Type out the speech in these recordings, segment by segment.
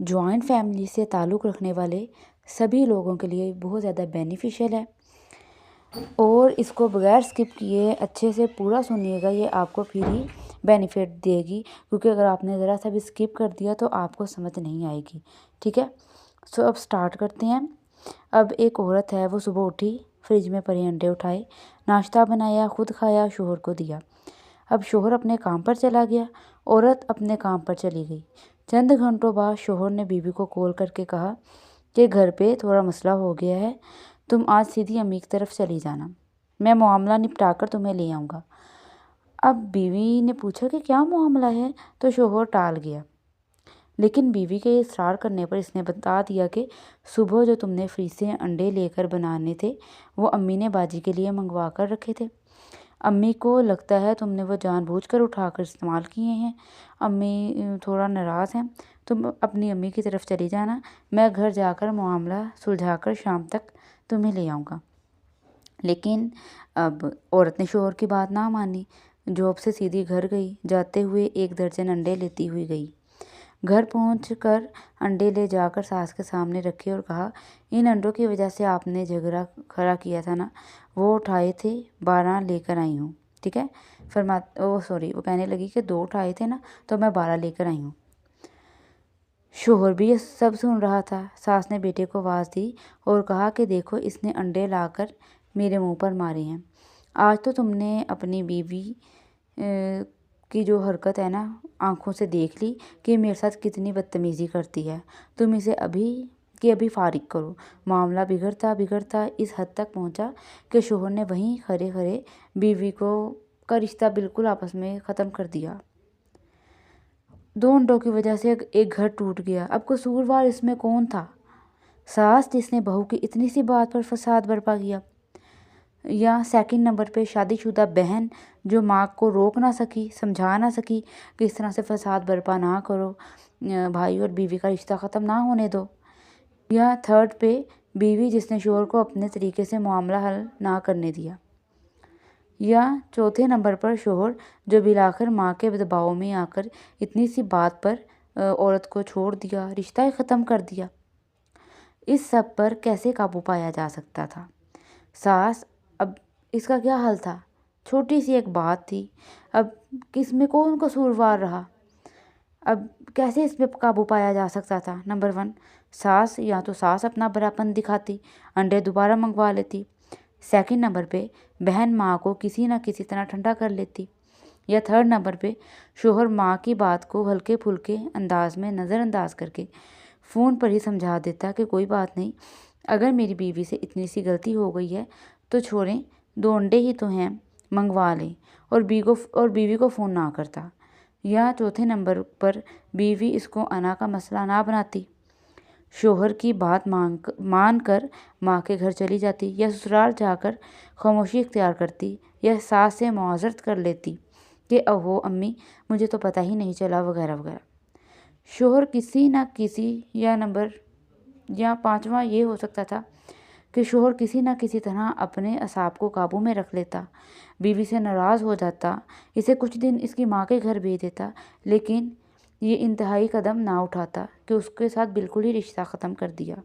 Joint family سے تعلق رکھنے والے سبھی لوگوں کے لیے بہت زیادہ بینیفیشیل ہے، اور اس کو بغیر سکپ کیے اچھے سے پورا سنیے گا، یہ آپ کو پھر ہی بینیفٹ دے گی، کیونکہ اگر آپ نے ذرا سا بھی سکپ کر دیا تو آپ کو سمجھ نہیں آئے گی، ٹھیک ہے؟ سو اب سٹارٹ کرتے ہیں۔ اب ایک عورت ہے، وہ صبح اٹھی، فریج میں پڑے انڈے اٹھائے، ناشتہ بنایا، خود کھایا، شوہر کو دیا۔ اب شوہر اپنے کام پر چلا گیا، عورت اپنے کام پر چلی گئی۔ چند گھنٹوں بعد شوہر نے بیوی کو کال کر کے کہا کہ گھر پہ تھوڑا مسئلہ ہو گیا ہے، تم آج سیدھی امی کی طرف چلی جانا، میں معاملہ نپٹا کر تمہیں لے آؤں گا۔ اب بیوی نے پوچھا کہ کیا معاملہ ہے، تو شوہر ٹال گیا، لیکن بیوی کے اصرار کرنے پر اس نے بتا دیا کہ صبح جو تم نے فریج سے انڈے لے کر بنانے تھے وہ امی نے باجی کے لیے منگوا کر رکھے تھے، امی کو لگتا ہے تم نے وہ جان بوجھ کر اٹھا کر استعمال کیے ہیں، امی تھوڑا ناراض ہیں، تم اپنی امی کی طرف چلی جانا، میں گھر جا کر معاملہ سلجھا کر شام تک تمہیں لے آؤں گا۔ لیکن اب عورت نے شوہر کی بات نہ مانی، جاب سے سیدھی گھر گئی، جاتے ہوئے 1 درجن انڈے لیتی ہوئی گئی۔ گھر پہنچ کر انڈے لے جا کر ساس کے سامنے رکھے اور کہا، ان انڈوں کی وجہ سے آپ نے جھگڑا کھڑا کیا تھا نا، وہ اٹھائے تھے، 12 لے کر آئی ہوں، ٹھیک ہے؟ وہ کہنے لگی کہ 2 اٹھائے تھے نا تو میں 12 لے کر آئی ہوں۔ شوہر بھی یہ سب سن رہا تھا۔ ساس نے بیٹے کو آواز دی اور کہا کہ دیکھو، اس نے انڈے لا کر میرے منہ پر مارے ہیں، آج تو تم نے اپنی بیوی کی جو حرکت ہے نا آنکھوں سے دیکھ لی کہ میرے ساتھ کتنی بدتمیزی کرتی ہے، تم اسے ابھی فارغ کرو۔ معاملہ بگڑتا اس حد تک پہنچا کہ شوہر نے وہیں کھڑے کھڑے بیوی کا رشتہ بالکل آپس میں ختم کر دیا۔ 2 انڈوں کی وجہ سے ایک گھر ٹوٹ گیا۔ اب قصوروار اس میں کون تھا؟ ساس جس نے بہو کی اتنی سی بات پر فساد برپا کیا، یا سیکنڈ نمبر پہ شادی شدہ بہن جو ماں کو روک نہ سکی، سمجھا نہ سکی کہ اس طرح سے فساد برپا نہ کرو، بھائی اور بیوی کا رشتہ ختم نہ ہونے دو، یا تھرڈ پہ بیوی جس نے شوہر کو اپنے طریقے سے معاملہ حل نہ کرنے دیا، یا چوتھے نمبر پر شوہر جو بالآخر ماں کے دباؤ میں آ کر اتنی سی بات پر عورت کو چھوڑ دیا، رشتہ ہی ختم کر دیا۔ اس سب پر کیسے قابو پایا جا سکتا تھا؟ ساس، اب اس کا کیا حل تھا؟ چھوٹی سی ایک بات تھی، اب کس میں کون قصوروار رہا؟ اب کیسے اس پہ قابو پایا جا سکتا تھا؟ نمبر 1، ساس یا تو ساس اپنا بڑاپن دکھاتی، انڈے دوبارہ منگوا لیتی۔ سیکنڈ نمبر پہ بہن ماں کو کسی نہ کسی طرح ٹھنڈا کر لیتی، یا تھرڈ نمبر پہ شوہر ماں کی بات کو ہلکے پھلکے انداز میں نظر انداز کر کے فون پر ہی سمجھا دیتا کہ کوئی بات نہیں، اگر میری بیوی سے اتنی سی غلطی ہو گئی ہے تو چھوڑیں، 2 انڈے ہی تو ہیں، منگوا لیں، اور بیوی کو فون نہ کرتا۔ یا چوتھے نمبر پر بیوی اس کو انا کا مسئلہ نہ بناتی، شوہر کی بات مان کر ماں کے گھر چلی جاتی، یا سسرال جا کر خاموشی اختیار کرتی، یا ساس سے معذرت کر لیتی کہ اوہو امی، مجھے تو پتہ ہی نہیں چلا، وغیرہ وغیرہ۔ شوہر کسی نہ کسی یا پانچواں یہ ہو سکتا تھا کہ شوہر کسی نہ کسی طرح اپنے اعصاب کو قابو میں رکھ لیتا، بیوی سے ناراض ہو جاتا، اسے کچھ دن اس کی ماں کے گھر بھیج دیتا، لیکن یہ انتہائی قدم نہ اٹھاتا کہ اس کے ساتھ بالکل ہی رشتہ ختم کر دیا۔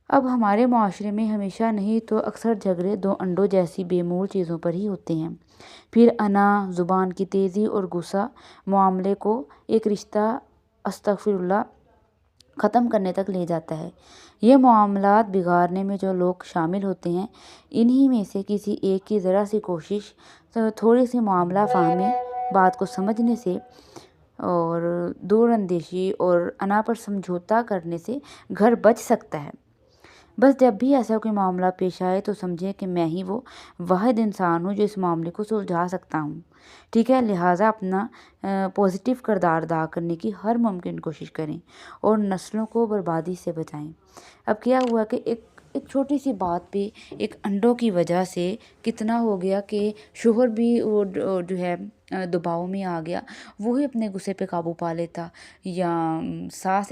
اب ہمارے معاشرے میں ہمیشہ نہیں تو اکثر جھگڑے 2 انڈوں جیسی بے مول چیزوں پر ہی ہوتے ہیں، پھر انا، زبان کی تیزی اور غصہ معاملے کو ایک رشتہ استغفر اللہ ختم کرنے تک لے جاتا ہے۔ یہ معاملات بگاڑنے میں جو لوگ شامل ہوتے ہیں، انہی میں سے کسی ایک کی ذرا سی کوشش، تھوڑی سی معاملہ فہمی، بات کو سمجھنے سے اور دور اندیشی اور انا پر سمجھوتا کرنے سے گھر بچ سکتا ہے۔ بس جب بھی ایسا کوئی معاملہ پیش آئے تو سمجھیں کہ میں ہی وہ واحد انسان ہوں جو اس معاملے کو سلجھا سکتا ہوں، ٹھیک ہے؟ لہٰذا اپنا پازیٹیو کردار ادا کرنے کی ہر ممکن کوشش کریں اور نسلوں کو بربادی سے بچائیں۔ اب کیا ہوا کہ ایک چھوٹی سی بات پہ، ایک انڈوں کی وجہ سے کتنا ہو گیا کہ شوہر بھی جو ہے دباؤ میں آ گیا، وہی اپنے غصے پہ قابو پا لیتا، یا ساس